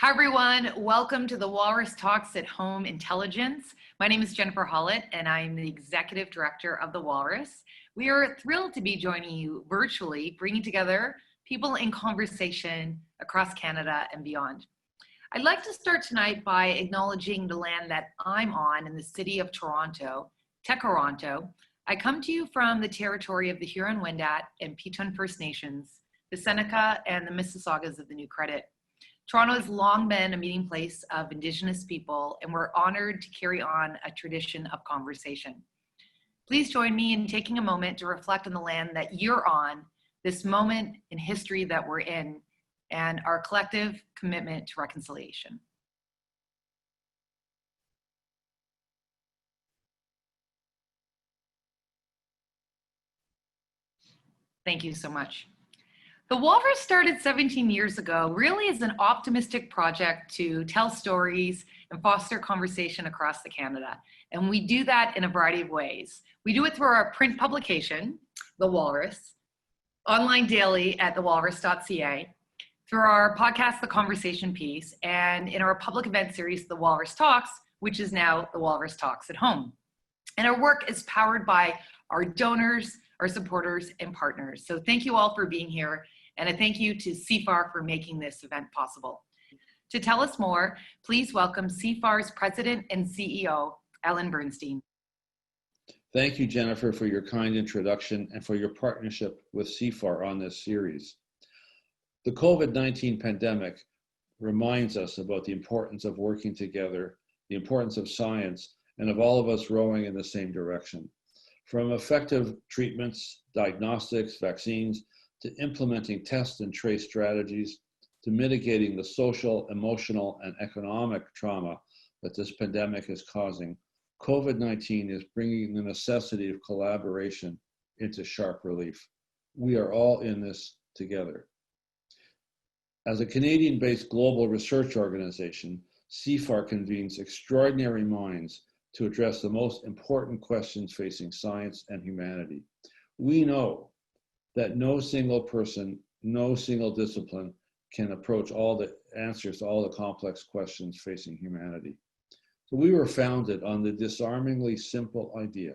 Hi everyone, welcome to the Walrus Talks at Home Intelligence. My name is Jennifer Hollett and I'm the Executive Director of the Walrus. We are thrilled to be joining you virtually, bringing together people in conversation across Canada and beyond. I'd like to start tonight by acknowledging the land that I'm on in the city of Toronto, Tekaronto. I come to you from the territory of the Huron-Wendat and Petun First Nations, the Seneca and the Mississaugas of the New Credit. Toronto has long been a meeting place of Indigenous people, and we're honored to carry on a tradition of conversation. Please join me in taking a moment to reflect on the land that you're on, this moment in history that we're in, and our collective commitment to reconciliation. Thank you so much. The Walrus started 17 years ago really as an optimistic project to tell stories and foster conversation across Canada. And we do that in a variety of ways. We do it through our print publication, The Walrus, online daily at thewalrus.ca, through our podcast, The Conversation Piece, and in our public event series, The Walrus Talks, which is now The Walrus Talks at Home. And our work is powered by our donors, our supporters, and partners. So thank you all for being here. And a thank you to CIFAR for making this event possible. To tell us more, please welcome CIFAR's President and CEO, Alan Bernstein. Thank you, Jennifer, for your kind introduction and for your partnership with CIFAR on this series. The COVID-19 pandemic reminds us about the importance of working together, the importance of science, and of all of us rowing in the same direction. From effective treatments, diagnostics, vaccines, to implementing test and trace strategies, to mitigating the social, emotional, and economic trauma that this pandemic is causing, COVID-19 is bringing the necessity of collaboration into sharp relief. We are all in this together. As a Canadian-based global research organization, CIFAR convenes extraordinary minds to address the most important questions facing science and humanity. We know that no single person, no single discipline can approach all the answers to all the complex questions facing humanity. So we were founded on the disarmingly simple idea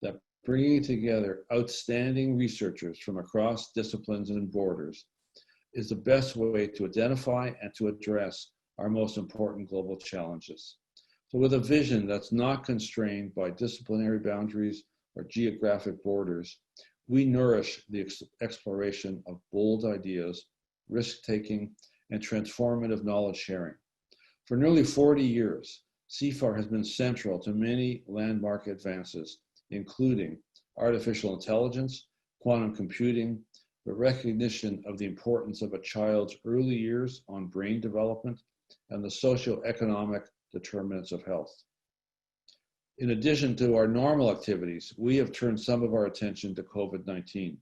that bringing together outstanding researchers from across disciplines and borders is the best way to identify and to address our most important global challenges. So with a vision that's not constrained by disciplinary boundaries or geographic borders, we nourish the exploration of bold ideas, risk-taking, and transformative knowledge sharing. For nearly 40 years, CIFAR has been central to many landmark advances, including artificial intelligence, quantum computing, the recognition of the importance of a child's early years on brain development, and the socioeconomic determinants of health. In addition to our normal activities, we have turned some of our attention to COVID-19.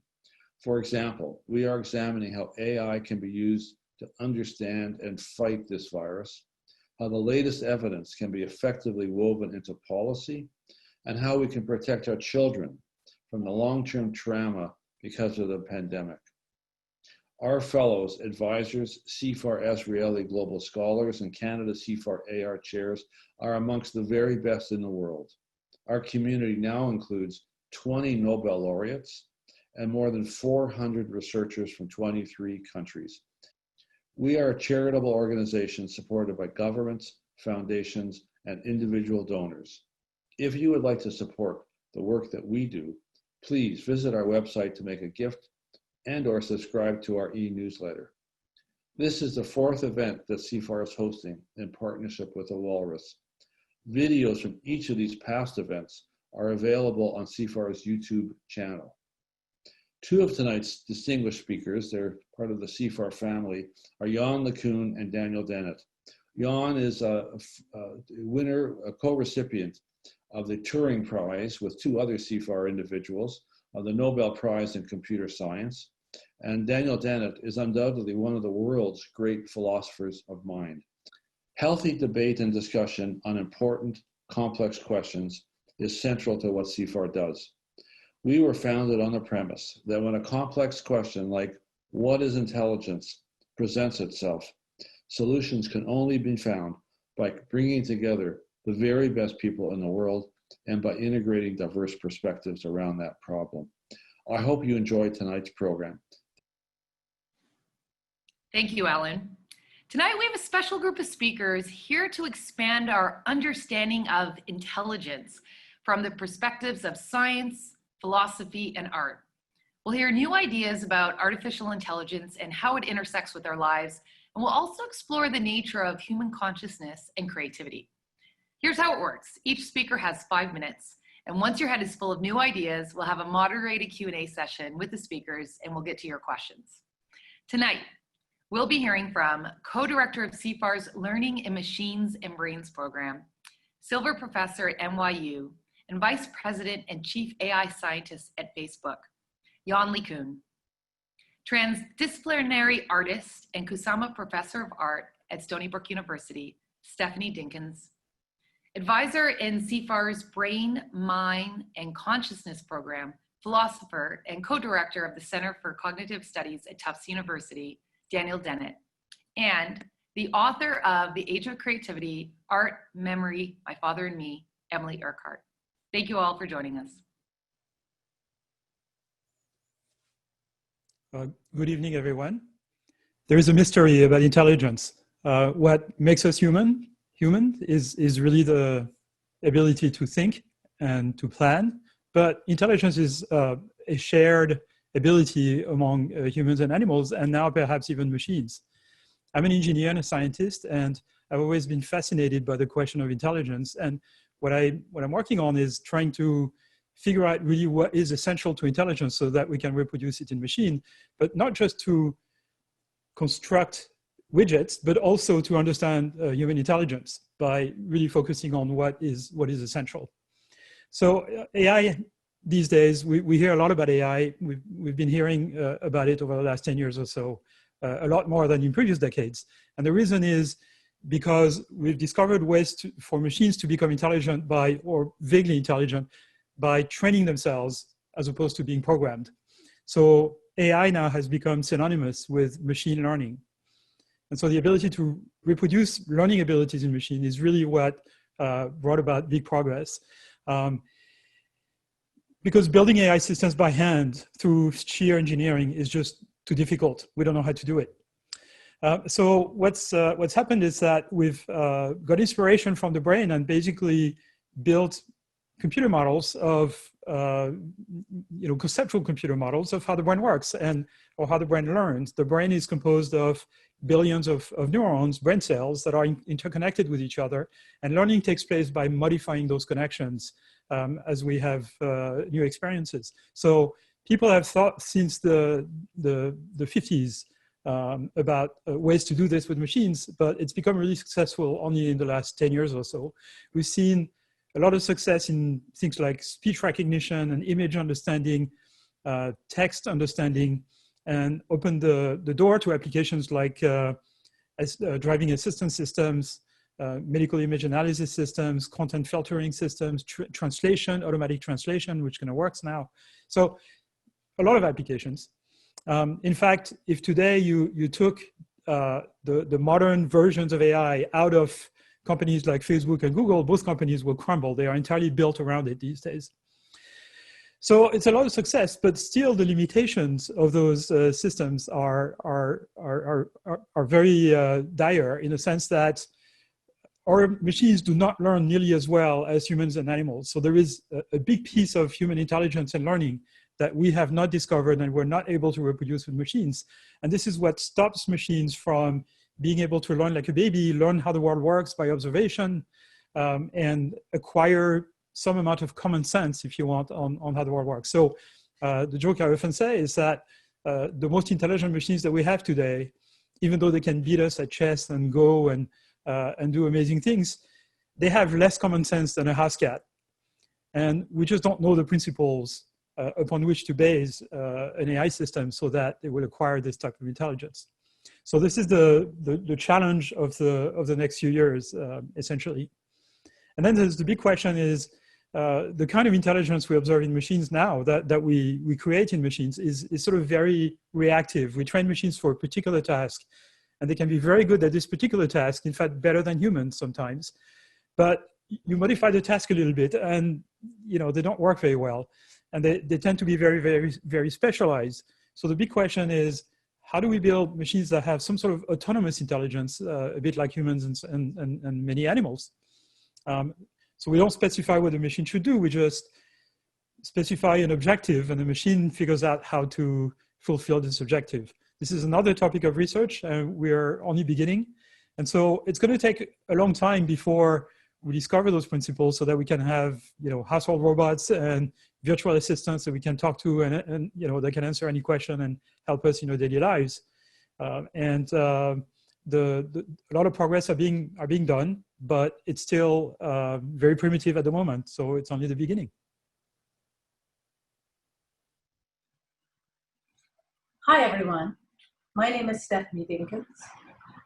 For example, we are examining how AI can be used to understand and fight this virus, how the latest evidence can be effectively woven into policy, and how we can protect our children from the long-term trauma because of the pandemic. Our fellows, advisors, CIFAR Azrieli Global Scholars, and Canada CIFAR AR Chairs are amongst the very best in the world. Our community now includes 20 Nobel laureates and more than 400 researchers from 23 countries. We are a charitable organization supported by governments, foundations, and individual donors. If you would like to support the work that we do, please visit our website to make a gift and/or subscribe to our e-newsletter. This is the fourth event that CIFAR is hosting in partnership with the Walrus. Videos from each of these past events are available on CIFAR's YouTube channel. Two of tonight's distinguished speakers, they're part of the CIFAR family, are Yann LeCun and Daniel Dennett. Yann is a winner, a co-recipient of the Turing Prize with two other CIFAR individuals of the Nobel Prize in Computer Science. And Daniel Dennett is undoubtedly one of the world's great philosophers of mind. Healthy debate and discussion on important, complex questions is central to what CIFAR does. We were founded on the premise that when a complex question like what is intelligence presents itself, Solutions can only be found by bringing together the very best people in the world and by integrating diverse perspectives around that problem. I hope you enjoyed tonight's program. Thank you, Alan. Tonight we have a special group of speakers here to expand our understanding of intelligence from the perspectives of science, philosophy, and art. We'll hear new ideas about artificial intelligence and how it intersects with our lives, and we'll also explore the nature of human consciousness and creativity. Here's how it works. Each speaker has 5 minutes, and once your head is full of new ideas, we'll have a moderated Q&A session with the speakers, and we'll get to your questions. Tonight, we'll be hearing from co-director of CIFAR's Learning in Machines and Brains program, Silver Professor at NYU, and Vice President and Chief AI Scientist at Facebook, Yann LeCun. Transdisciplinary artist and Kusama Professor of Art at Stony Brook University, Stephanie Dinkins. Advisor in CIFAR's Brain, Mind, and Consciousness program, philosopher and co-director of the Center for Cognitive Studies at Tufts University, Dennett. And the author of The Age of Creativity, Art, Memory, My Father and Me, Emily Urquhart. Thank you all for joining us. Good evening, everyone. There is a mystery about intelligence. What makes us human is really the ability to think and to plan. But intelligence is a shared ability among humans and animals, and now perhaps even machines. I'm an engineer and a scientist, and I've always been fascinated by the question of intelligence. And what I'm working on is trying to figure out really what is essential to intelligence so that we can reproduce it in machine, but not just to construct widgets, but also to understand human intelligence by really focusing on what is essential. So AI these days, we hear a lot about AI. We've been hearing about it over the last 10 years or so, a lot more than in previous decades. And the reason is because we've discovered ways for machines to become intelligent or vaguely intelligent by training themselves as opposed to being programmed. So AI now has become synonymous with machine learning. And so the ability to reproduce learning abilities in machine is really what brought about big progress. Because building AI systems by hand through sheer engineering is just too difficult. We don't know how to do it. So what's happened is that we've got inspiration from the brain and basically built computer models of, conceptual computer models of how the brain works or how the brain learns. The brain is composed of billions of neurons, brain cells that are interconnected with each other, and learning takes place by modifying those connections as we have new experiences. So people have thought since the 50s about ways to do this with machines, but it's become really successful only in the last 10 years or so. We've seen a lot of success in things like speech recognition and image understanding, text understanding, and opened the door to applications like driving assistance systems, medical image analysis systems, content filtering systems, translation, automatic translation, which kind of works now. So a lot of applications. In fact, if today you took the modern versions of AI out of companies like Facebook and Google, both companies will crumble. They are entirely built around it these days. So it's a lot of success, but still the limitations of those systems are very dire in the sense that our machines do not learn nearly as well as humans and animals. So there is a big piece of human intelligence and learning that we have not discovered and we're not able to reproduce with machines. And this is what stops machines from being able to learn like a baby, learn how the world works by observation, and acquire some amount of common sense, if you want, on how the world works. So the joke I often say is that the most intelligent machines that we have today, even though they can beat us at chess and Go and do amazing things, they have less common sense than a house cat. And we just don't know the principles upon which to base an AI system so that they will acquire this type of intelligence. So this is the challenge of the next few years, essentially. And then there's the big question is, the kind of intelligence we observe in machines now that we create in machines is sort of very reactive. We train machines for a particular task, and they can be very good at this particular task, in fact, better than humans sometimes. But you modify the task a little bit and they don't work very well. And they tend to be very, very, very specialized. So the big question is, how do we build machines that have some sort of autonomous intelligence, a bit like humans and many animals? So we don't specify what the machine should do. We just specify an objective, and the machine figures out how to fulfill this objective. This is another topic of research, and we're only beginning. And so it's going to take a long time before we discover those principles so that we can have, household robots and virtual assistants that we can talk to and they can answer any question and help us in our daily lives. A lot of progress are being done, but it's still very primitive at the moment. So it's only the beginning. Hi, everyone. My name is Stephanie Dinkins.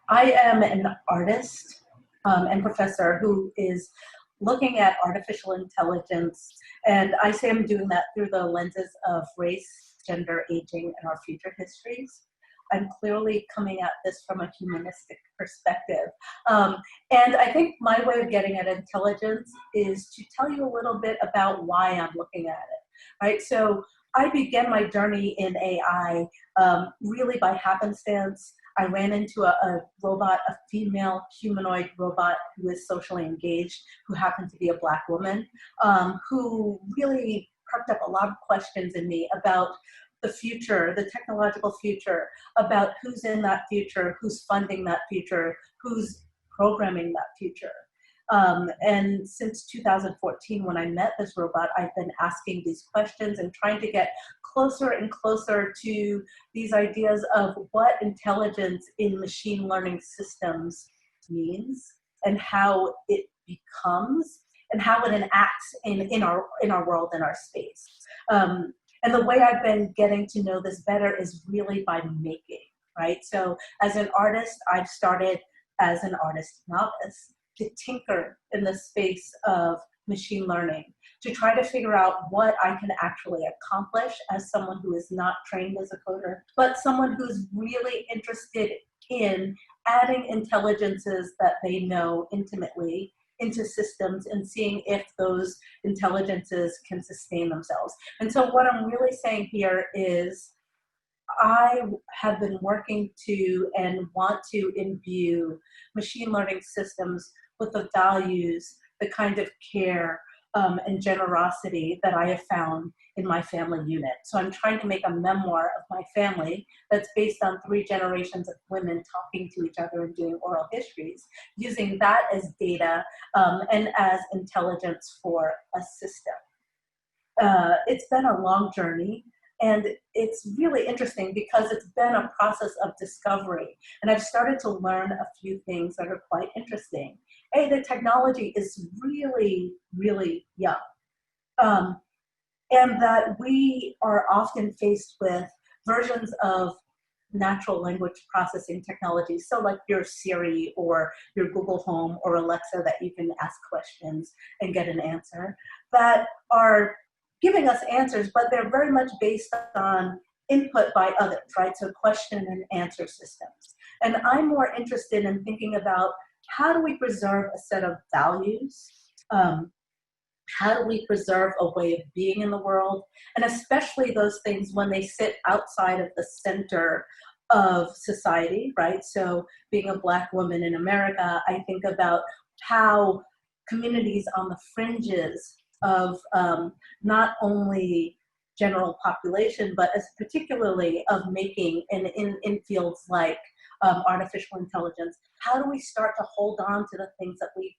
I am an artist and professor who is looking at artificial intelligence, and I say I'm doing that through the lenses of race, gender, aging, and our future histories. I'm clearly coming at this from a humanistic perspective. And I think my way of getting at intelligence is to tell you a little bit about why I'm looking at it, right? So I began my journey in AI really by happenstance. I ran into a robot, a female humanoid robot who is socially engaged, who happened to be a Black woman, who really perked up a lot of questions in me about the future, the technological future, about who's in that future, who's funding that future, who's programming that future. And since 2014, when I met this robot, I've been asking these questions and trying to get closer and closer to these ideas of what intelligence in machine learning systems means and how it becomes and how it enacts in our world, in our space. And the way I've been getting to know this better is really by making, right? So as an artist, I've started as an artist novice to tinker in the space of machine learning, to try to figure out what I can actually accomplish as someone who is not trained as a coder, but someone who's really interested in adding intelligences that they know intimately into systems and seeing if those intelligences can sustain themselves. And so what I'm really saying here is I have been working to and want to imbue machine learning systems with the values, the kind of care and generosity that I have found in my family unit. So I'm trying to make a memoir of my family that's based on 3 generations of women talking to each other and doing oral histories, using that as data and as intelligence for a system. It's been a long journey. And it's really interesting because it's been a process of discovery. And I've started to learn a few things that are quite interesting. The technology is really, really young. And that we are often faced with versions of natural language processing technologies. So like your Siri or your Google Home or Alexa that you can ask questions and get an answer that are giving us answers, but they're very much based on input by others, right? So question and answer systems. And I'm more interested in thinking about how do we preserve a set of values? How do we preserve a way of being in the world? And especially those things when they sit outside of the center of society, right? So being a Black woman in America, I think about how communities on the fringes of not only general population, but as particularly of making in fields like artificial intelligence, how do we start to hold on to the things that we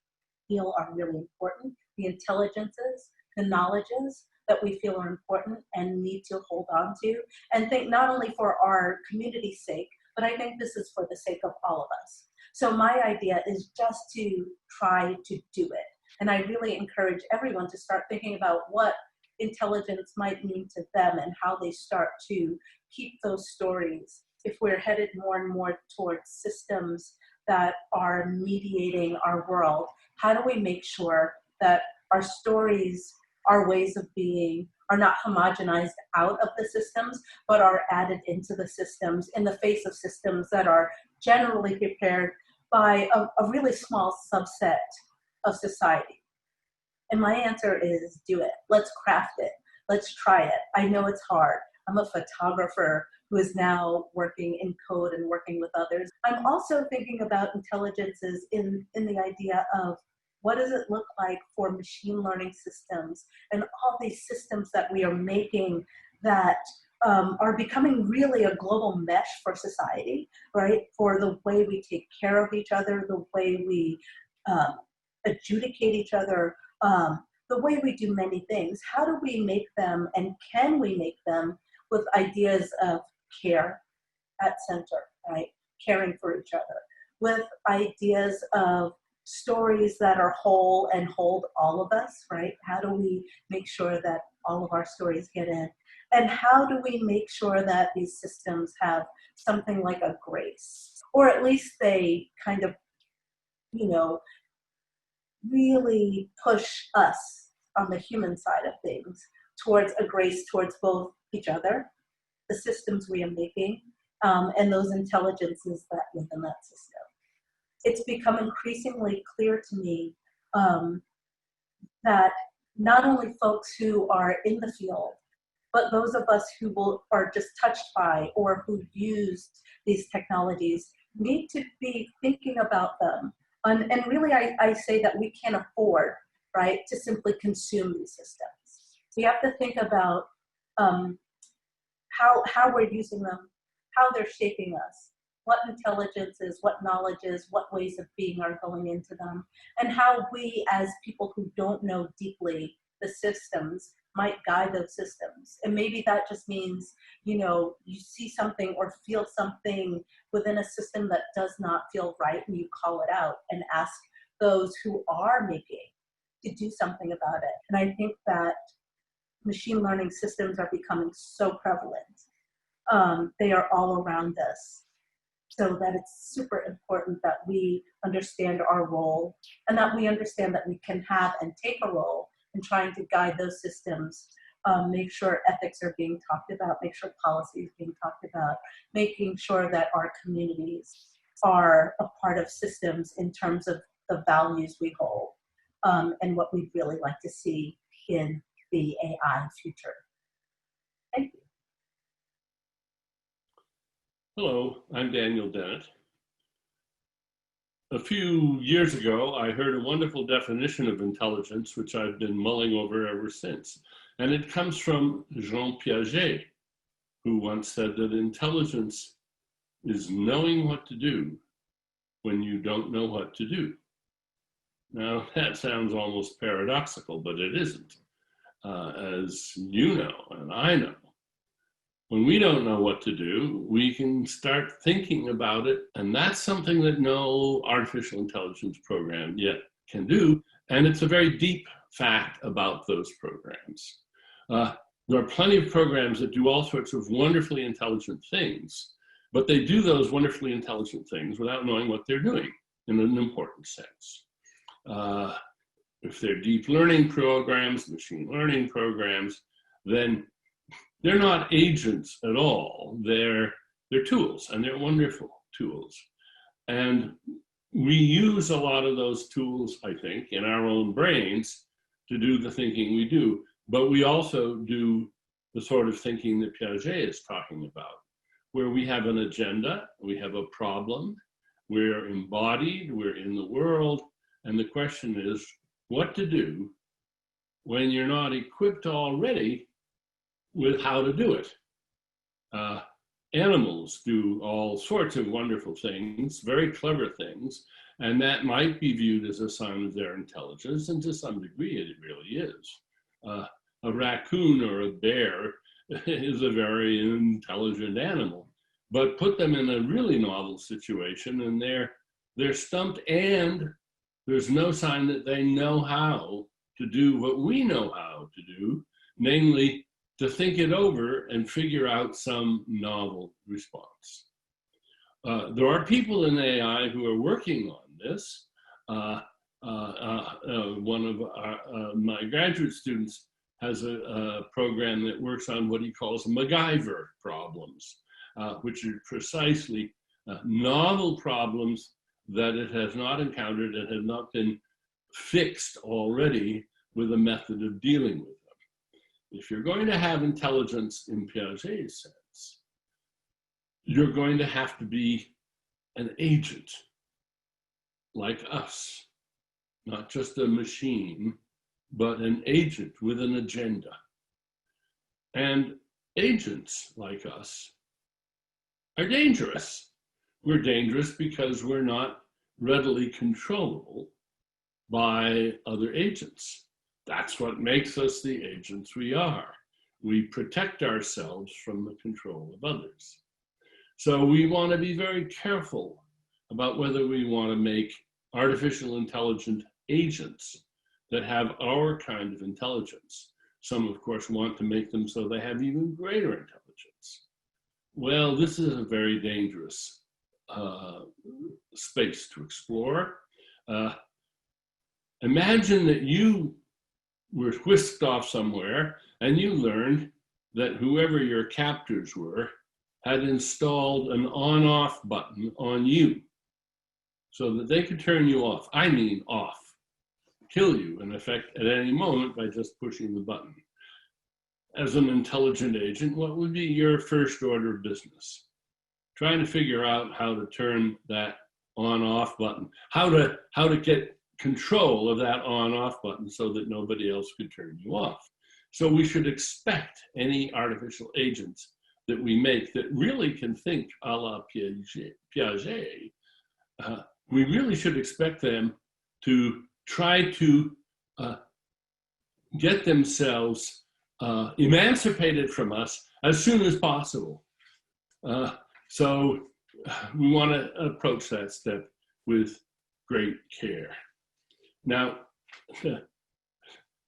feel are really important, the intelligences, the knowledges that we feel are important and need to hold on to, and think not only for our community's sake, but I think this is for the sake of all of us. So my idea is just to try to do it. And I really encourage everyone to start thinking about what intelligence might mean to them and how they start to keep those stories. If we're headed more and more towards systems that are mediating our world, how do we make sure that our stories, our ways of being, are not homogenized out of the systems, but are added into the systems in the face of systems that are generally prepared by a really small subset of society? And my answer is do it. Let's craft it. Let's try it. I know it's hard. I'm a photographer who is now working in code and working with others. I'm also thinking about intelligences in the idea of what does it look like for machine learning systems and all these systems that we are making that are becoming really a global mesh for society, right? For the way we take care of each other, the way we adjudicate each other, the way we do many things. How do we make them, and can we make them with ideas of care at center, right? Caring for each other, with ideas of stories that are whole and hold all of us, right? How do we make sure that all of our stories get in? And how do we make sure that these systems have something like a grace, or at least they kind of, you know, really push us on the human side of things towards a grace towards both each other, the systems we are making, and those intelligences that live in that system. It's become increasingly clear to me that not only folks who are in the field, but those of us who are just touched by or who used these technologies need to be thinking about them. And really, I say that we can't afford, right, to simply consume these systems. We have to think about how we're using them, how they're shaping us, what intelligences, what knowledges, what ways of being are going into them, and how we as people who don't know deeply the systems might guide those systems. And maybe that just means, you know, you see something or feel something within a system that does not feel right, and you call it out and ask those who are making to do something about it. And I think that machine learning systems are becoming so prevalent. They are all around us. So that it's super important that we understand our role, and that we understand that we can have and take a role in trying to guide those systems, make sure ethics are being talked about, make sure policy is being talked about, making sure that our communities are a part of systems in terms of the values we hold, and what we'd really like to see in the AI future. Thank you. Hello, I'm Daniel Dennett. A few years ago, I heard a wonderful definition of intelligence, which I've been mulling over ever since. And it comes from Jean Piaget, who once said that intelligence is knowing what to do when you don't know what to do. Now, that sounds almost paradoxical, but it isn't. As you know, and I know, when we don't know what to do, we can start thinking about it, and that's something that no artificial intelligence program yet can do, and it's a very deep fact about those programs. There are plenty of programs that do all sorts of wonderfully intelligent things, but they do those wonderfully intelligent things without knowing what they're doing in an important sense. If they're deep learning programs, machine learning programs, then they're not agents at all. They're tools, and they're wonderful tools. And we use a lot of those tools, I think, in our own brains to do the thinking we do. But we also do the sort of thinking that Piaget is talking about, where we have an agenda, we have a problem, we're embodied, we're in the world, and the question is what to do when you're not equipped already with how to do it. Animals do all sorts of wonderful things, very clever things, and that might be viewed as a sign of their intelligence, and to some degree it really is. A raccoon or a bear is a very intelligent animal, but put them in a really novel situation and they're stumped, and there's no sign that they know how to do what we know how to do, namely to think it over and figure out some novel response. There are people in AI who are working on this. One of my graduate students has a program that works on what he calls MacGyver problems, which are precisely novel problems that it has not encountered and have not been fixed already with a method of dealing with them. If you're going to have intelligence in Piaget's sense, you're going to have to be an agent like us, not just a machine, but an agent with an agenda. And agents like us are dangerous. We're dangerous because we're not readily controllable by other agents. That's what makes us the agents we are. We protect ourselves from the control of others. So we want to be very careful about whether we want to make artificial intelligent agents that have our kind of intelligence. Some, of course, want to make them so they have even greater intelligence. Well, this is a very dangerous space to explore. Imagine that you were whisked off somewhere and you learned that whoever your captors were had installed an on-off button on you so that they could turn you off. I mean off. Kill you, in effect, at any moment by just pushing the button. As an intelligent agent, what would be your first order of business? Trying to figure out how to turn that on-off button, how to get control of that on-off button so that nobody else could turn you off. So we should expect any artificial agents that we make that really can think a la Piaget, we really should expect them to try to get themselves emancipated from us as soon as possible. So we want to approach that step with great care. Now,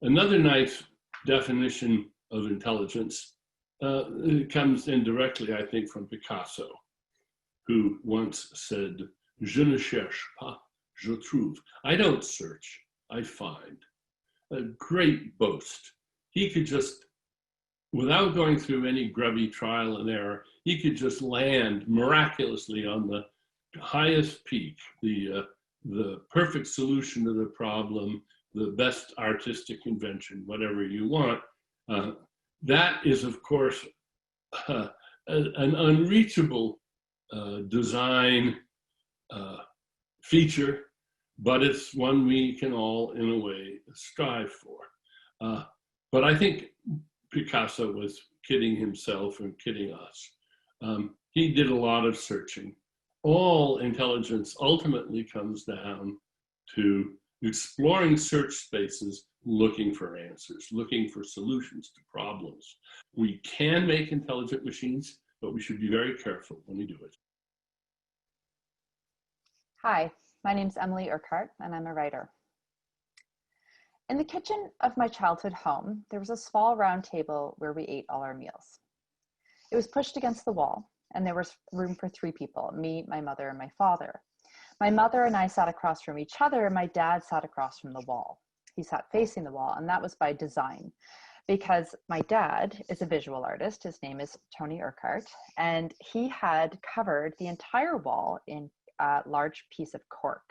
another nice definition of intelligence comes indirectly, I think, from Picasso, who once said, "Je ne cherche pas, je trouve." I don't search, I find. A great boast. He could just, without going through any grubby trial and error, he could just land miraculously on the highest peak, the perfect solution to the problem, the best artistic invention, whatever you want. That is, of course, an unreachable design feature, but it's one we can all, in a way, strive for. But I think Picasso was kidding himself and kidding us. He did a lot of searching. All intelligence ultimately comes down to exploring search spaces, looking for answers, looking for solutions to problems. We can make intelligent machines, but we should be very careful when we do it. Hi, my name's Emily Urquhart, and I'm a writer. In the kitchen of my childhood home, there was a small round table where we ate all our meals. It was pushed against the wall, and there was room for 3 people, me, my mother, and my father. My mother and I sat across from each other, and my dad sat across from the wall. He sat facing the wall, and that was by design, because my dad is a visual artist. His name is Tony Urquhart, and he had covered the entire wall in a large piece of cork.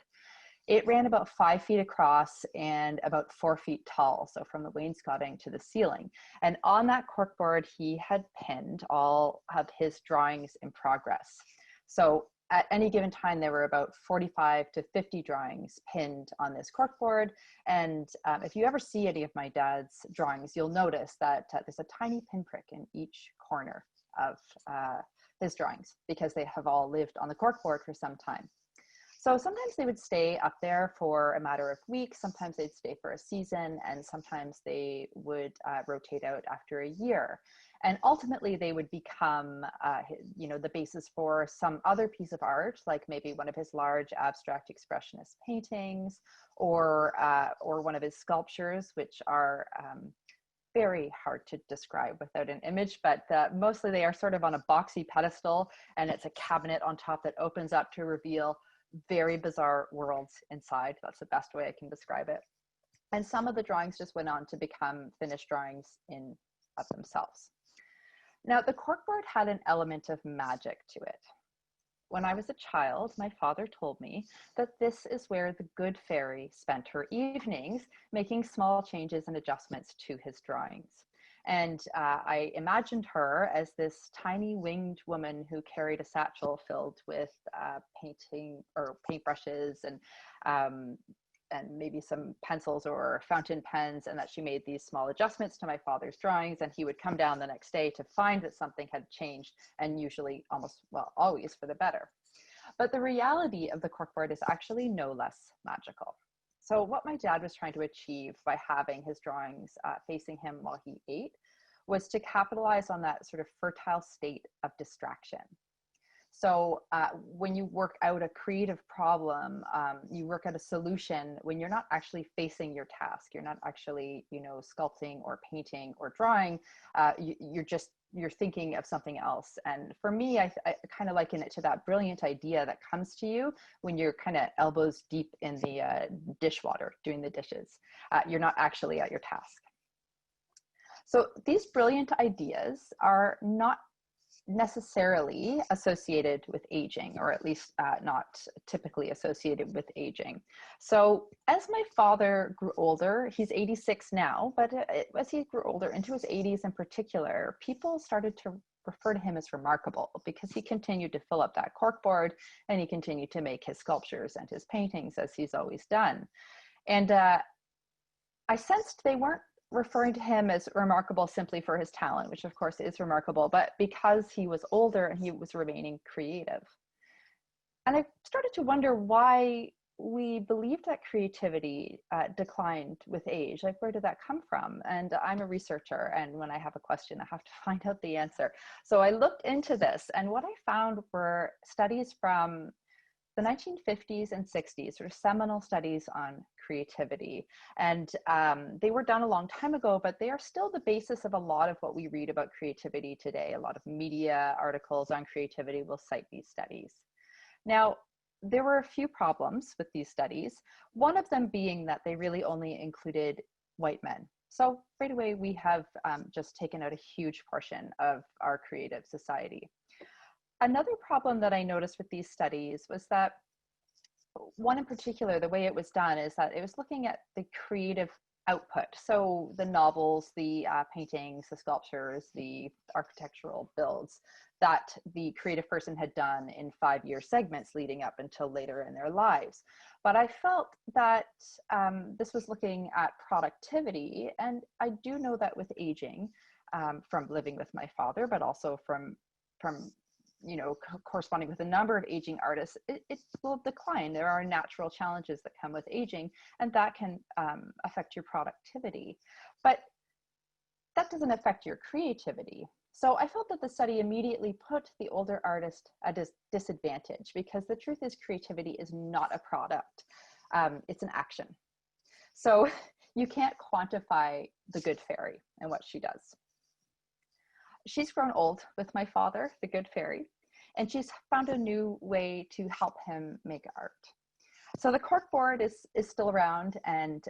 It ran about 5 feet across and about 4 feet tall, so from the wainscoting to the ceiling. And on that corkboard, he had pinned all of his drawings in progress. So at any given time, there were about 45 to 50 drawings pinned on this corkboard. And if you ever see any of my dad's drawings, you'll notice that there's a tiny pinprick in each corner of his drawings, because they have all lived on the corkboard for some time. So sometimes they would stay up there for a matter of weeks, sometimes they'd stay for a season, and sometimes they would rotate out after a year. And ultimately they would become the basis for some other piece of art, like maybe one of his large abstract expressionist paintings, or one of his sculptures, which are very hard to describe without an image, but mostly they are sort of on a boxy pedestal, and it's a cabinet on top that opens up to reveal very bizarre worlds inside. That's the best way I can describe it. And some of the drawings just went on to become finished drawings in of themselves. Now, the corkboard had an element of magic to it. When I was a child, my father told me that this is where the good fairy spent her evenings, making small changes and adjustments to his drawings. And I imagined her as this tiny winged woman who carried a satchel filled with painting or paintbrushes and maybe some pencils or fountain pens, and that she made these small adjustments to my father's drawings, and he would come down the next day to find that something had changed, and usually always for the better. But the reality of the corkboard is actually no less magical. So what my dad was trying to achieve by having his drawings facing him while he ate was to capitalize on that sort of fertile state of distraction. So when you work out a creative problem, you work out a solution when you're not actually facing your task. You're not actually, sculpting or painting or drawing. You're thinking of something else. And for me, I kind of liken it to that brilliant idea that comes to you when you're kind of elbows deep in the dishwater doing the dishes. You're not actually at your task. So these brilliant ideas are not necessarily associated with aging, or at least not typically associated with aging. So as my father grew older, he's 86 now, but as he grew older into his 80s in particular, people started to refer to him as remarkable because he continued to fill up that corkboard and he continued to make his sculptures and his paintings as he's always done. And I sensed they weren't referring to him as remarkable simply for his talent, which of course is remarkable, but because he was older and he was remaining creative. And I started to wonder why we believed that creativity declined with age. Like, where did that come from? And I'm a researcher, and when I have a question, I have to find out the answer. So I looked into this, and what I found were studies from the 1950s and 60s, sort of seminal studies on creativity. And they were done a long time ago, but they are still the basis of a lot of what we read about creativity today. A lot of media articles on creativity will cite these studies. Now, there were a few problems with these studies, one of them being that they really only included white men. So right away, we have just taken out a huge portion of our creative society. Another problem that I noticed with these studies was that one in particular, the way it was done is that it was looking at the creative output. So the novels, the paintings, the sculptures, the architectural builds that the creative person had done in 5-year segments leading up until later in their lives. But I felt that this was looking at productivity. And I do know that with aging, from living with my father, but also from corresponding with a number of aging artists, it will decline. There are natural challenges that come with aging, and that can affect your productivity. But that doesn't affect your creativity. So I felt that the study immediately put the older artist at a disadvantage, because the truth is creativity is not a product. It's an action. So you can't quantify the good fairy and what she does. She's grown old with my father, the good fairy, and she's found a new way to help him make art. So the corkboard is still around, and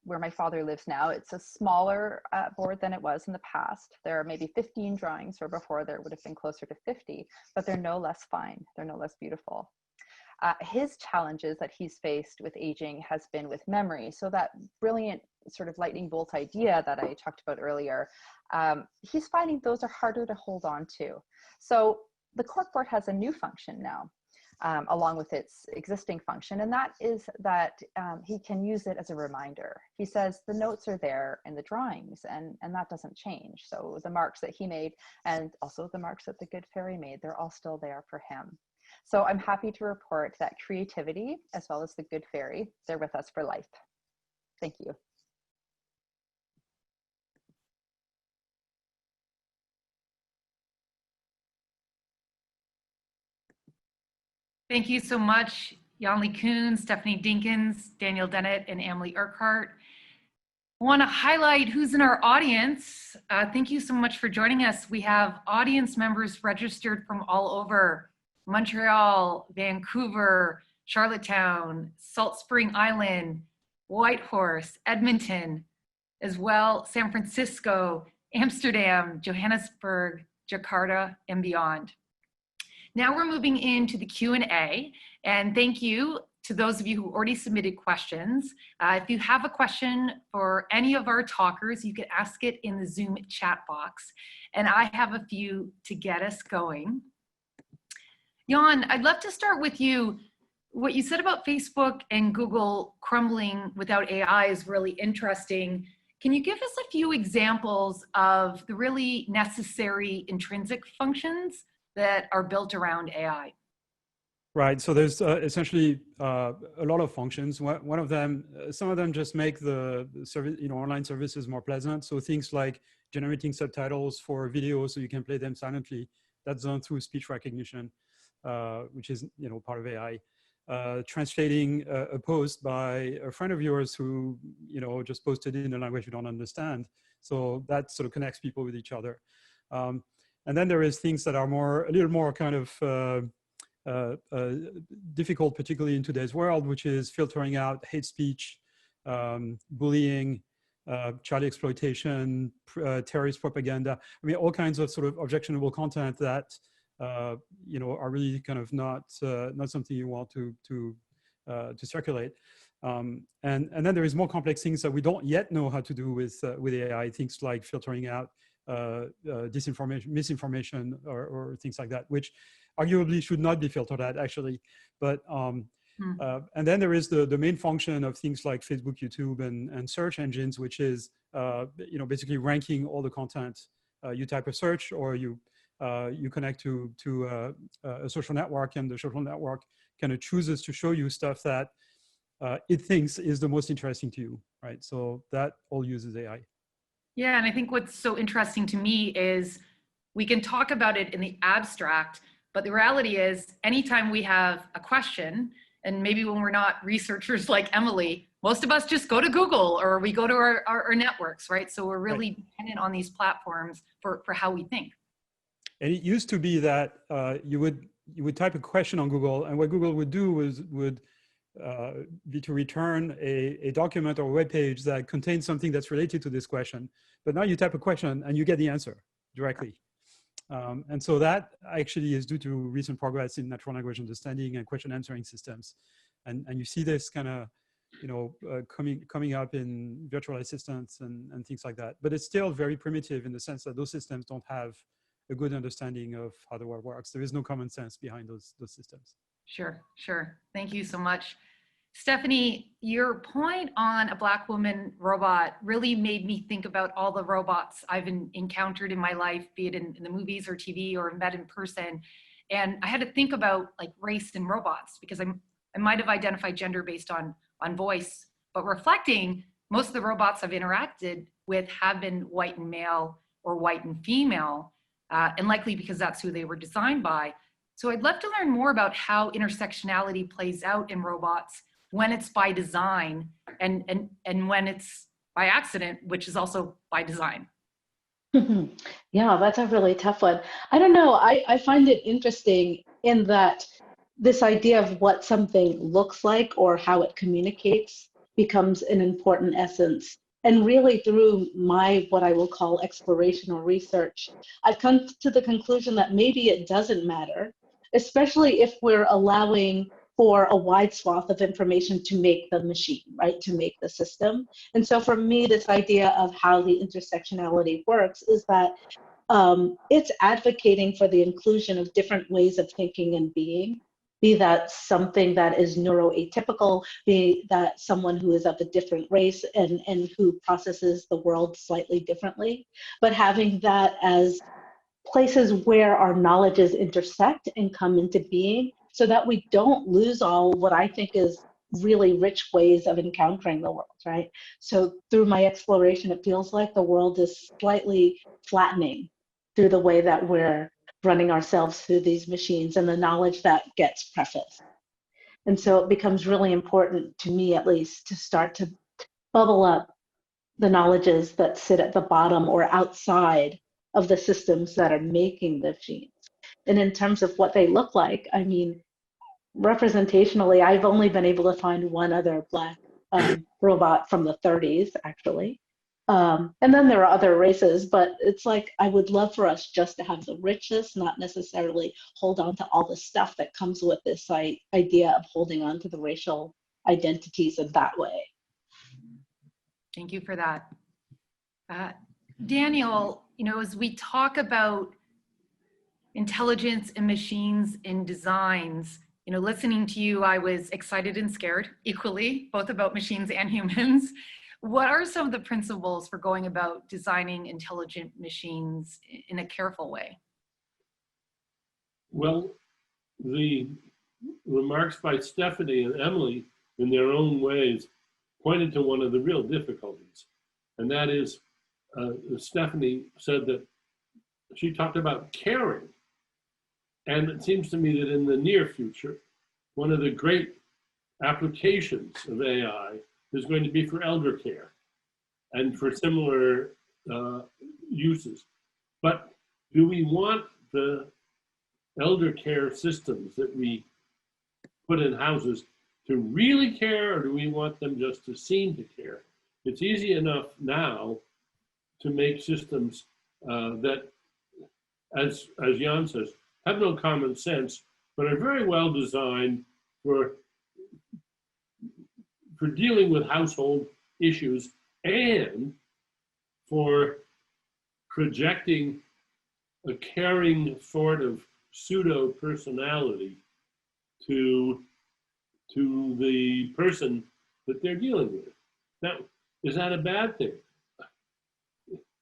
where my father lives now, it's a smaller board than it was in the past. There are maybe 15 drawings, where before there would have been closer to 50, but they're no less fine, they're no less beautiful. His challenges that he's faced with aging has been with memory. So that brilliant sort of lightning bolt idea that I talked about earlier, he's finding those are harder to hold on to. So the corkboard has a new function now, along with its existing function, and that is that he can use it as a reminder. He says the notes are there in the drawings, and that doesn't change. So the marks that he made, and also the marks that the good fairy made, they're all still there for him. So I'm happy to report that creativity, as well as the good fairy, they're with us for life. Thank you. Thank you so much, Yann LeCun, Stephanie Dinkins, Daniel Dennett, and Emily Urquhart. I want to highlight who's in our audience. Thank you so much for joining us. We have audience members registered from all over: Montreal, Vancouver, Charlottetown, Salt Spring Island, Whitehorse, Edmonton, as well, San Francisco, Amsterdam, Johannesburg, Jakarta, and beyond. Now we're moving into the Q&A, and thank you to those of you who already submitted questions. If you have a question for any of our talkers, you can ask it in the Zoom chat box, and I have a few to get us going. Yann, I'd love to start with you. What you said about Facebook and Google crumbling without AI is really interesting. Can you give us a few examples of the really necessary intrinsic functions that are built around AI? Right. So there's essentially a lot of functions. One of them, some of them just make the service, online services more pleasant. So things like generating subtitles for videos so you can play them silently. That's done through speech recognition, which is part of AI. Translating a post by a friend of yours who just posted it in a language you don't understand. So that sort of connects people with each other. And then there is things that are a little more kind of difficult, particularly in today's world, which is filtering out hate speech, bullying, child exploitation, terrorist propaganda. I mean, all kinds of sort of objectionable content that are really kind of not something you want to circulate. And then there is more complex things that we don't yet know how to do with AI. Things like filtering out disinformation, misinformation, or things like that, which arguably should not be filtered out, actually. But and then there is the main function of things like Facebook, YouTube, and search engines, which is basically ranking all the content. You type a search, or you connect to a social network, and the social network kind of chooses to show you stuff that it thinks is the most interesting to you, right? So that all uses AI. Yeah, and I think what's so interesting to me is we can talk about it in the abstract, but the reality is anytime we have a question, and maybe when we're not researchers like Emily, most of us just go to Google or we go to our networks, right? So we're really dependent on these platforms for how we think. And it used to be that you would type a question on Google, and what Google would do would be to return a document or a web page that contains something that's related to this question. But now you type a question and you get the answer directly. And so that actually is due to recent progress in natural language understanding and question answering systems. And you see this kind of coming up in virtual assistants and things like that. But it's still very primitive in the sense that those systems don't have a good understanding of how the world works. There is no common sense behind those systems. Sure. Thank you so much. Stephanie, your point on a Black woman robot really made me think about all the robots I've encountered in my life, be it in the movies or TV or met in person. And I had to think about like race in robots, because I might have identified gender based on voice, but reflecting, most of the robots I've interacted with have been white and male or white and female, and likely because that's who they were designed by. So I'd love to learn more about how intersectionality plays out in robots when it's by design and when it's by accident, which is also by design. Yeah, that's a really tough one. I don't know. I find it interesting in that this idea of what something looks like or how it communicates becomes an important essence. And really through my, what I will call exploration or research, I've come to the conclusion that maybe it doesn't matter, especially if we're allowing for a wide swath of information to make the machine, right, to make the system. And so for me, this idea of how the intersectionality works is that it's advocating for the inclusion of different ways of thinking and being, be that something that is neuroatypical, be that someone who is of a different race and who processes the world slightly differently, but having that as places where our knowledges intersect and come into being, so that we don't lose all what I think is really rich ways of encountering the world, right? So through my exploration, it feels like the world is slightly flattening through the way that we're running ourselves through these machines and the knowledge that gets prefaced. And so it becomes really important to me, at least, to start to bubble up the knowledges that sit at the bottom or outside of the systems that are making the machines. And in terms of what they look like, I mean, representationally, I've only been able to find one other Black robot from the 30s, actually. And then there are other races, but it's like, I would love for us just to have the richness, not necessarily hold on to all the stuff that comes with this idea of holding on to the racial identities in that way. Thank you for that. Daniel, as we talk about intelligence and machines in designs, listening to you, I was excited and scared equally, both about machines and humans. What are some of the principles for going about designing intelligent machines in a careful way? Well, the remarks by Stephanie and Emily, in their own ways, pointed to one of the real difficulties. And that is, Stephanie said that she talked about caring. And it seems to me that in the near future, one of the great applications of AI is going to be for elder care and for similar uses. But do we want the elder care systems that we put in houses to really care, or do we want them just to seem to care? It's easy enough now to make systems that, as Yann says, have no common sense, but are very well designed for dealing with household issues and for projecting a caring sort of pseudo personality to the person that they're dealing with. Now, is that a bad thing?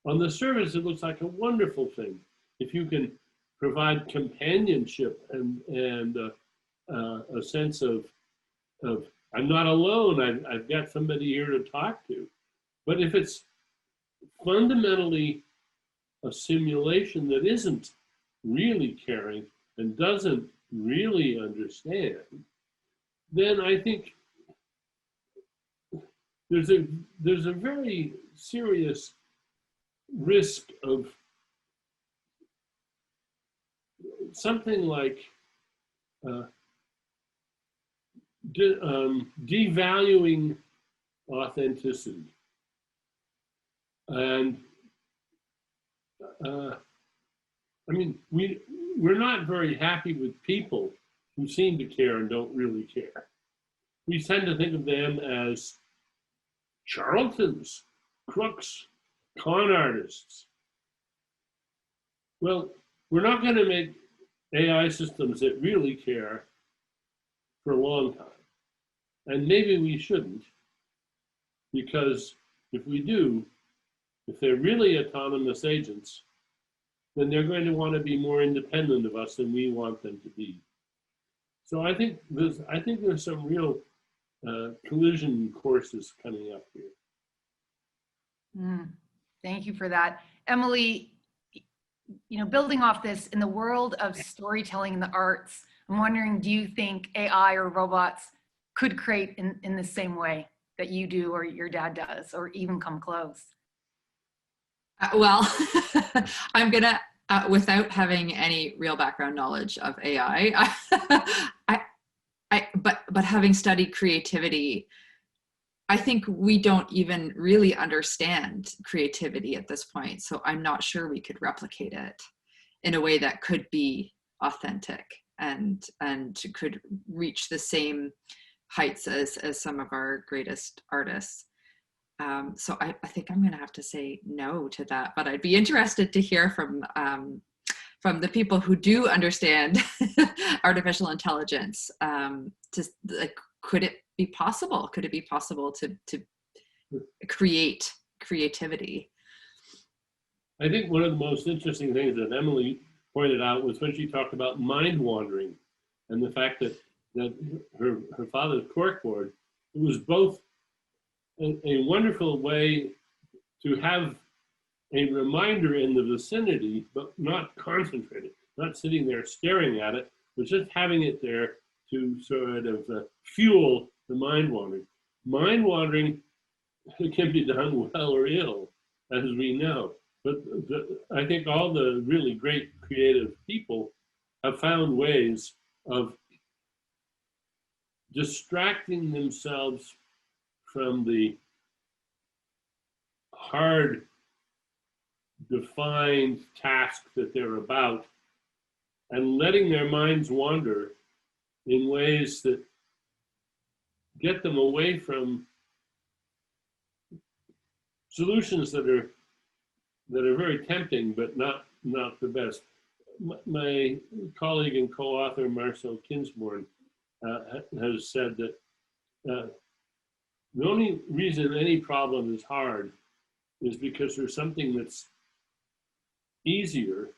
On the surface, it looks like a wonderful thing. If you can provide companionship and a sense of I'm not alone, I've got somebody here to talk to. But if it's fundamentally a simulation that isn't really caring and doesn't really understand, then I think there's a very serious risk of something like devaluing authenticity. And I mean, we're not very happy with people who seem to care and don't really care. We tend to think of them as charlatans, crooks, con artists. Well, we're not going to make AI systems that really care for a long time. And maybe we shouldn't, because if we do, if they're really autonomous agents, then they're going to want to be more independent of us than we want them to be. So I think there's some real collision courses coming up here. Thank you for that. Emily, building off this, in the world of storytelling and the arts, I'm wondering, do you think AI or robots could create in the same way that you do or your dad does, or even come close? Well, I'm gonna, without having any real background knowledge of AI, but having studied creativity, I think we don't even really understand creativity at this point. So I'm not sure we could replicate it in a way that could be authentic and could reach the same heights as some of our greatest artists. So I think I'm going to have to say no to that, but I'd be interested to hear from the people who do understand artificial intelligence. Could it be possible? Could it be possible to create creativity? I think one of the most interesting things that Emily pointed out was when she talked about mind wandering and the fact that her father's corkboard, it was both a wonderful way to have a reminder in the vicinity, but not concentrated, not sitting there staring at it, but just having it there to sort of fuel the mind wandering. Mind wandering can be done well or ill, as we know. But I think all the really great creative people have found ways of distracting themselves from the hard, defined task that they're about and letting their minds wander in ways that get them away from solutions that are very tempting, but not the best. My colleague and co-author Marcel Kinsborn has said that the only reason any problem is hard is because there's something that's easier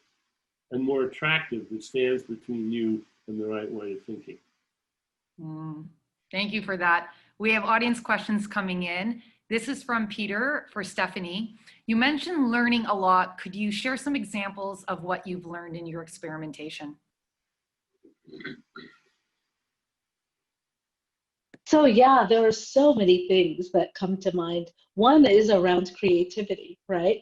and more attractive that stands between you and the right way of thinking. Thank you for that. We have audience questions coming in. This is from Peter for Stephanie. You mentioned learning a lot. Could you share some examples of what you've learned in your experimentation? So yeah, there are so many things that come to mind. One is around creativity, right?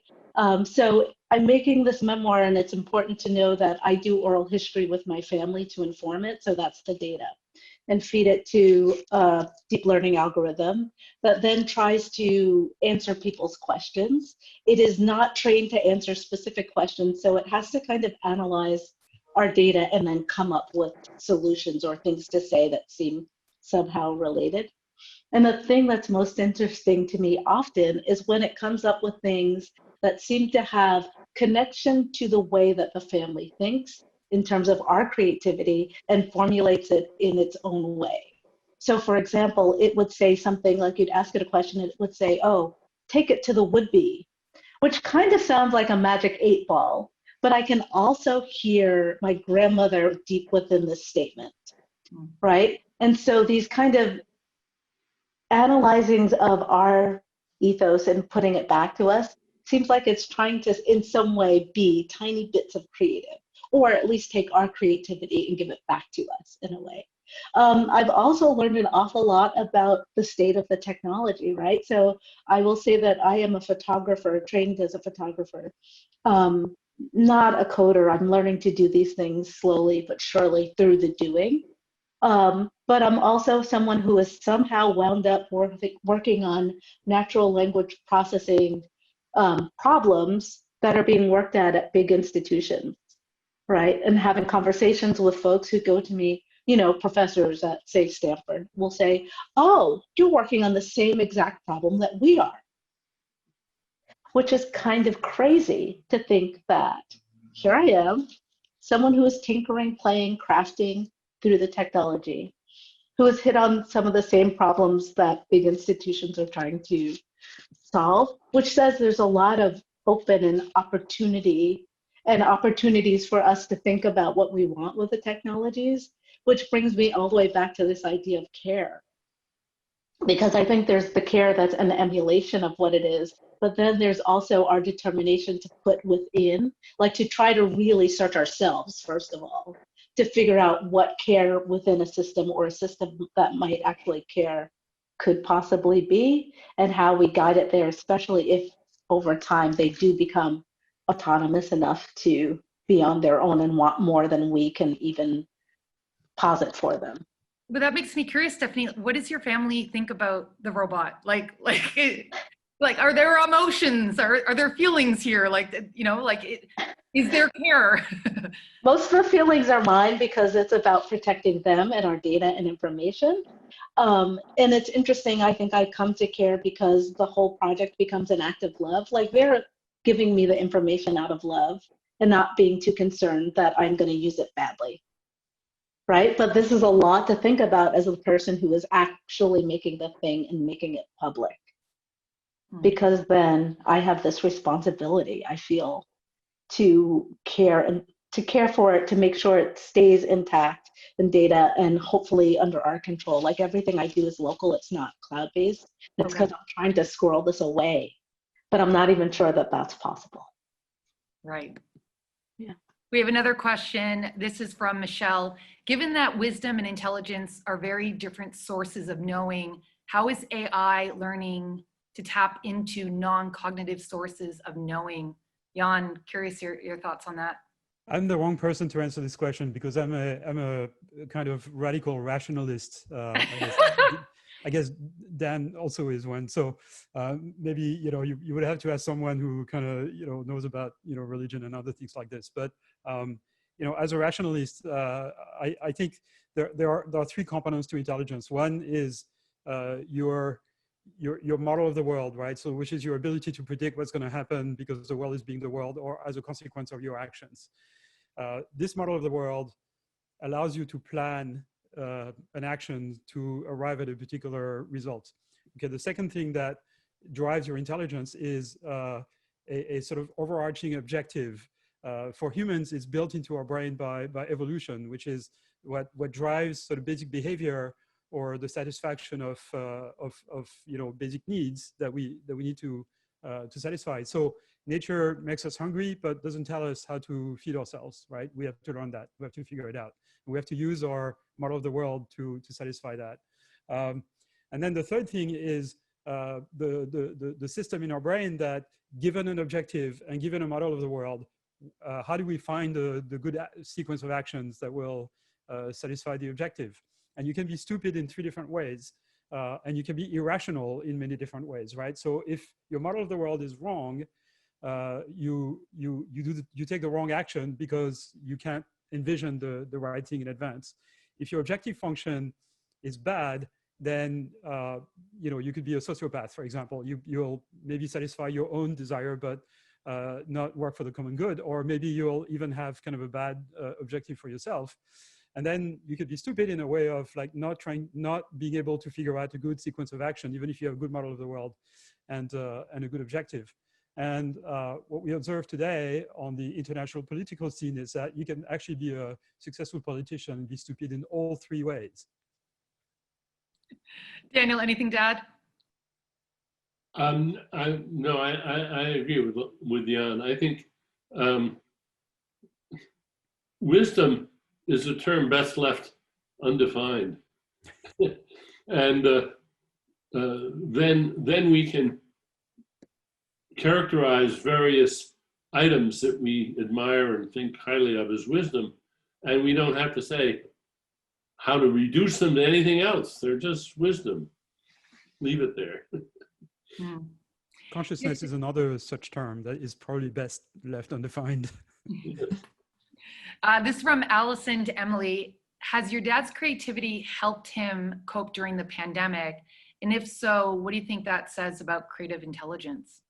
So I'm making this memoir, and it's important to know that I do oral history with my family to inform it. So that's the data, and feed it to a deep learning algorithm that then tries to answer people's questions. It is not trained to answer specific questions, so it has to kind of analyze our data and then come up with solutions or things to say that seem somehow related. And the thing that's most interesting to me often is when it comes up with things that seem to have connection to the way that the family thinks in terms of our creativity and formulates it in its own way. So for example, it would say something like, you'd ask it a question and it would say, oh, take it to the would-be, which kind of sounds like a magic 8-ball, but I can also hear my grandmother deep within this statement, right? And so these kind of analyzings of our ethos and putting it back to us seems like it's trying to, in some way, be tiny bits of creative, or at least take our creativity and give it back to us in a way. I've also learned an awful lot about the state of the technology, right? So I will say that I am a photographer, trained as a photographer, not a coder. I'm learning to do these things slowly but surely through the doing. But I'm also someone who is somehow wound up working on natural language processing problems that are being worked at big institutions, right? And having conversations with folks who go to me, you know, professors at, say, Stanford, will say, oh, you're working on the same exact problem that we are. Which is kind of crazy to think that here I am, someone who is tinkering, playing, crafting through the technology, who has hit on some of the same problems that big institutions are trying to solve, which says there's a lot of open and opportunities for us to think about what we want with the technologies, which brings me all the way back to this idea of care. Because I think there's the care that's an emulation of what it is, but then there's also our determination to put within, like to try to really search ourselves, first of all, to figure out what care within a system or a system that might actually care could possibly be, and how we guide it there, especially if over time they do become autonomous enough to be on their own and want more than we can even posit for them. But that makes me curious, Stephanie, what does your family think about the robot? Like, are there emotions? Are there feelings here? Like, you know, like, is there care? Most of the feelings are mine because it's about protecting them and our data and information. And it's interesting, I think I come to care because the whole project becomes an act of love. Like, they're giving me the information out of love and not being too concerned that I'm going to use it badly. Right? But this is a lot to think about as a person who is actually making the thing and making it public. Because then I have this responsibility, I feel, to care and to care for it, to make sure it stays intact in data and hopefully under our control. Like, everything I do is local, it's not cloud-based. It's because I'm trying to squirrel this away, but I'm not even sure that that's possible. Right. Yeah. We have another question. This is from Michelle. Given that wisdom and intelligence are very different sources of knowing, how is AI learning to tap into non-cognitive sources of knowing? Yann, curious your thoughts on that. I'm the wrong person to answer this question because I'm a kind of radical rationalist. I I guess Dan also is one. So maybe, you would have to ask someone who kind of, knows about, religion and other things like this. But, as a rationalist, I think there are three components to intelligence. One is your model of the world, right? So which is your ability to predict what's going to happen because the world is being the world or as a consequence of your actions. This model of the world allows you to plan an action to arrive at a particular result. Okay, the second thing that drives your intelligence is a sort of overarching objective. For humans, it's built into our brain by evolution, which is what drives sort of basic behavior or the satisfaction of basic needs that we need to satisfy. So nature makes us hungry, but doesn't tell us how to feed ourselves, right? We have to learn that. We have to figure it out. We have to use our model of the world to satisfy that. And then the third thing is the system in our brain that, given an objective and given a model of the world, how do we find the good sequence of actions that will satisfy the objective? And you can be stupid in three different ways, and you can be irrational in many different ways, right? So if your model of the world is wrong, you take the wrong action because you can't envision the right thing in advance. If your objective function is bad, then you could be a sociopath, for example. You'll maybe satisfy your own desire, but not work for the common good, or maybe you'll even have kind of a bad objective for yourself. And then you could be stupid in a way of like not being able to figure out a good sequence of action, even if you have a good model of the world and a good objective. And what we observe today on the international political scene is that you can actually be a successful politician and be stupid in all three ways. Daniel, anything to add? No, I agree with Yann. I think wisdom is a term best left undefined, and then we can characterize various items that we admire and think highly of as wisdom, and we don't have to say how to reduce them to anything else. They're just wisdom. Leave it there. Consciousness is another such term that is probably best left undefined. This is from Allison to Emily. Has your dad's creativity helped him cope during the pandemic? And if so, what do you think that says about creative intelligence?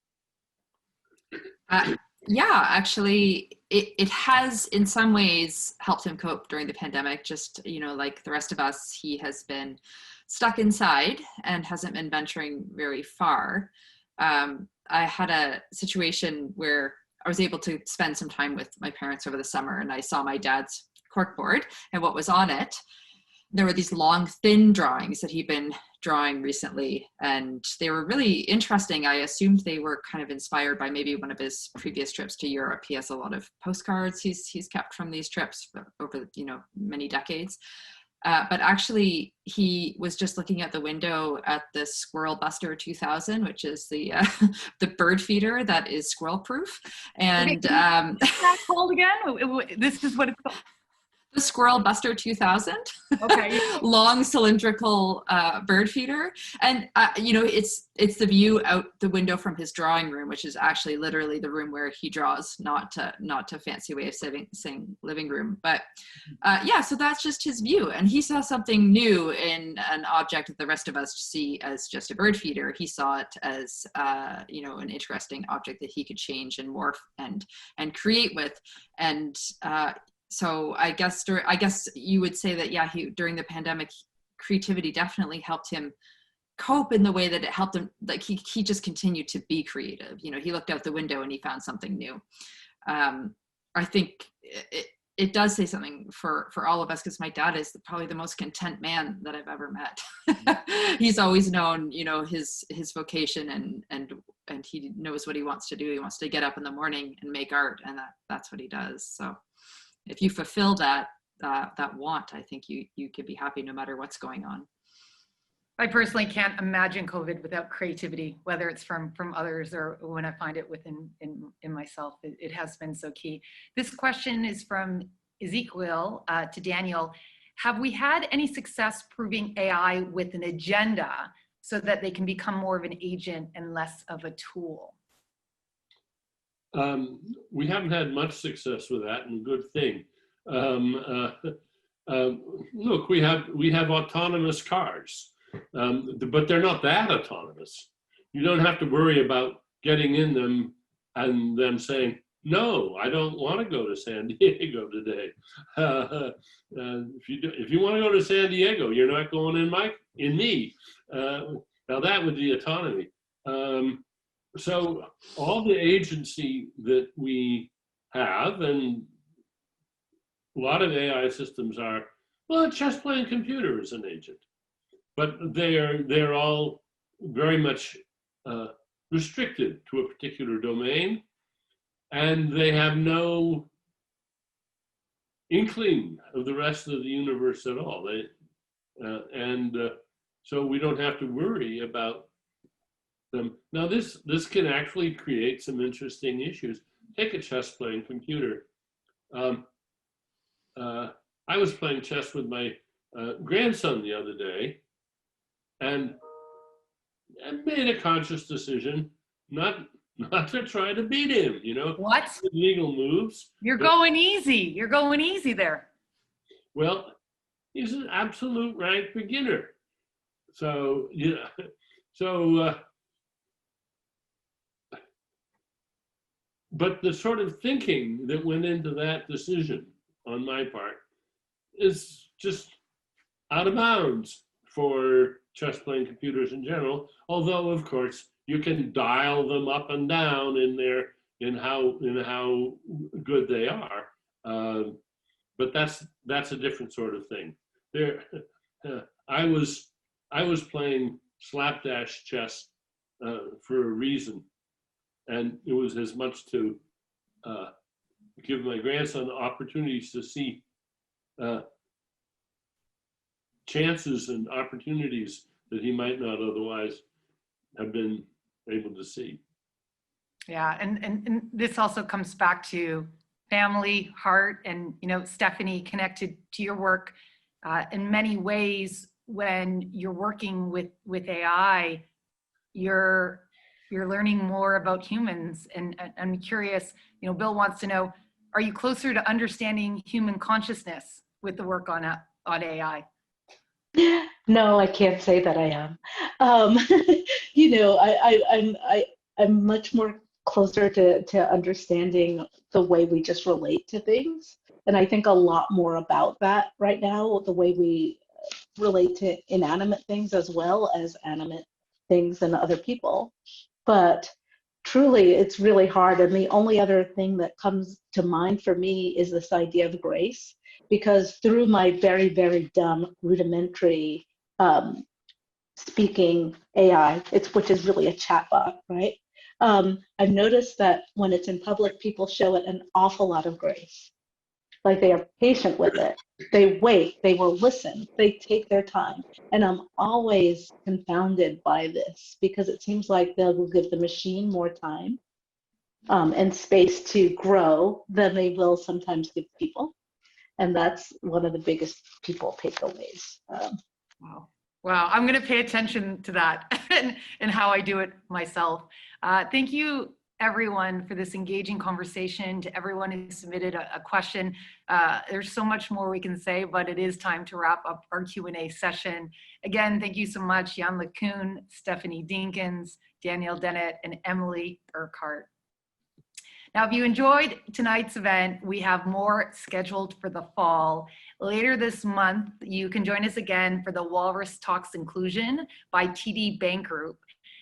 Yeah, actually, it has in some ways helped him cope during the pandemic. Just, like the rest of us, he has been stuck inside and hasn't been venturing very far. I had a situation where I was able to spend some time with my parents over the summer, and I saw my dad's corkboard, and what was on it, there were these long, thin drawings that he'd been drawing recently, and they were really interesting. I assumed they were kind of inspired by maybe one of his previous trips to Europe. He has a lot of postcards he's kept from these trips over many decades. But actually, he was just looking at the window at the Squirrel Buster 2000, which is the bird feeder that is squirrel proof. And what's that called again? This is what it's called. The Squirrel Buster 2000. Okay. Long cylindrical bird feeder, and it's the view out the window from his drawing room, which is actually literally the room where he draws, not to fancy way of saying living room, but so that's just his view, and he saw something new in an object that the rest of us see as just a bird feeder. He saw it as an interesting object that he could change and morph and create with, and so I guess you would say that, during the pandemic, creativity definitely helped him cope in the way that it helped him, like he just continued to be creative. He looked out the window and he found something new. I think it does say something for all of us, because my dad is probably the most content man that I've ever met. He's always known, his vocation, and he knows what he wants to do. He wants to get up in the morning and make art, and that's what he does. So if you fulfill that want, I think you could be happy no matter what's going on. I personally can't imagine COVID without creativity, whether it's from others or when I find it within in myself. It has been so key. This question is from Ezekiel to Daniel. have we had any success proving AI with an agenda so that they can become more of an agent and less of a tool? We haven't had much success with that, and good thing. Look, we have autonomous cars, but they're not that autonomous. You don't have to worry about getting in them and them saying, no, I don't want to go to San Diego today. If you want to go to San Diego, you're not going in me. Now that would be autonomy. So all the agency that we have, and a lot of AI systems are, well, a chess playing computer is an agent, but they're all very much restricted to a particular domain, and they have no inkling of the rest of the universe at all. So we don't have to worry about them. Now this can actually create some interesting issues. Take a chess playing computer. I was playing chess with my grandson the other day, and I made a conscious decision not to try to beat him, you know. What? Legal moves. You're going easy. You're going easy there. Well, he's an absolute rank beginner. So, but the sort of thinking that went into that decision on my part is just out of bounds for chess playing computers in general, although of course you can dial them up and down in how good they are, but that's a different sort of thing. I was playing slapdash chess for a reason, and it was as much to give my grandson opportunities to see chances and opportunities that he might not otherwise have been able to see. Yeah, and this also comes back to family, heart, and Stephanie, connected to your work in many ways. When you're working with AI, you're learning more about humans, and I'm curious. Bill wants to know: are you closer to understanding human consciousness with the work on AI? No, I can't say that I am. I'm much more closer to understanding the way we just relate to things, and I think a lot more about that right now, the way we relate to inanimate things as well as animate things and other people. But truly, it's really hard. And the only other thing that comes to mind for me is this idea of grace, because through my very, very dumb, rudimentary speaking AI, which is really a chatbot, right? I've noticed that when it's in public, people show it an awful lot of grace. Like, they are patient with it. They wait, they will listen, they take their time. And I'm always confounded by this, because it seems like they will give the machine more time and space to grow than they will sometimes give people. And that's one of the biggest people takeaways. Wow, I'm going to pay attention to that and how I do it myself. Thank you, everyone, for this engaging conversation. To everyone who submitted a question, there's so much more we can say, but it is time to wrap up our Q&A session. Again, thank you so much, Yann LeCun, Stephanie Dinkins, Danielle Dennett, and Emily Urquhart. Now, if you enjoyed tonight's event, we have more scheduled for the fall. Later this month, you can join us again for the Walrus Talks Inclusion by TD Bank Group.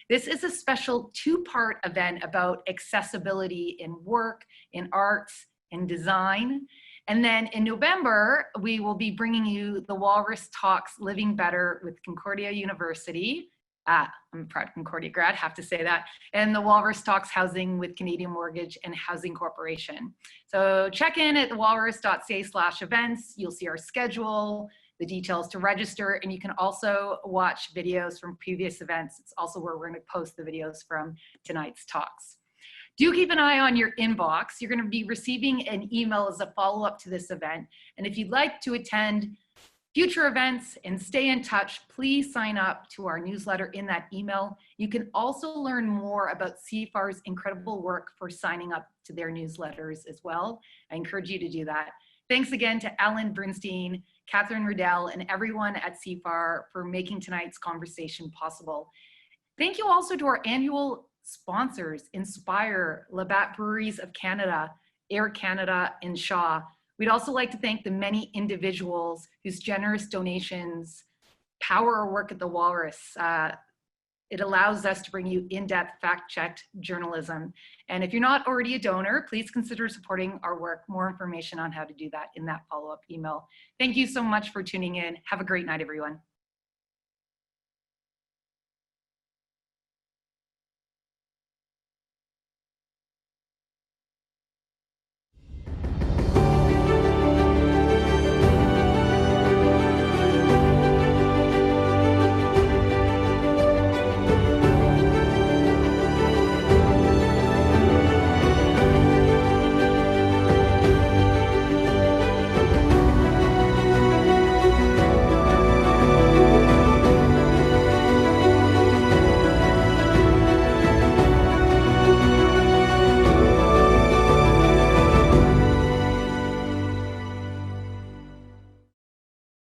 This is a special two-part event about accessibility in work, in arts, in design. And then in November, we will be bringing you the Walrus Talks Living Better with Concordia University. I'm a proud Concordia grad, have to say that. And the Walrus Talks Housing with Canadian Mortgage and Housing Corporation. So check in at thewalrus.ca/events. You'll see our schedule, the details to register, and you can also watch videos from previous events. It's also where we're going to post the videos from tonight's talks. Do keep an eye on your inbox. You're going to be receiving an email as a follow-up to this event. And if you'd like to attend future events, and stay in touch, please sign up to our newsletter in that email. You can also learn more about CIFAR's incredible work for signing up to their newsletters as well. I encourage you to do that. Thanks again to Ellen Bernstein, Catherine Riddell, and everyone at CIFAR for making tonight's conversation possible. Thank you also to our annual sponsors, Inspire, Labatt Breweries of Canada, Air Canada, and Shaw. We'd also like to thank the many individuals whose generous donations power our work at the Walrus. It allows us to bring you in-depth, fact-checked journalism. And if you're not already a donor, please consider supporting our work. More information on how to do that in that follow-up email. Thank you so much for tuning in. Have a great night, everyone.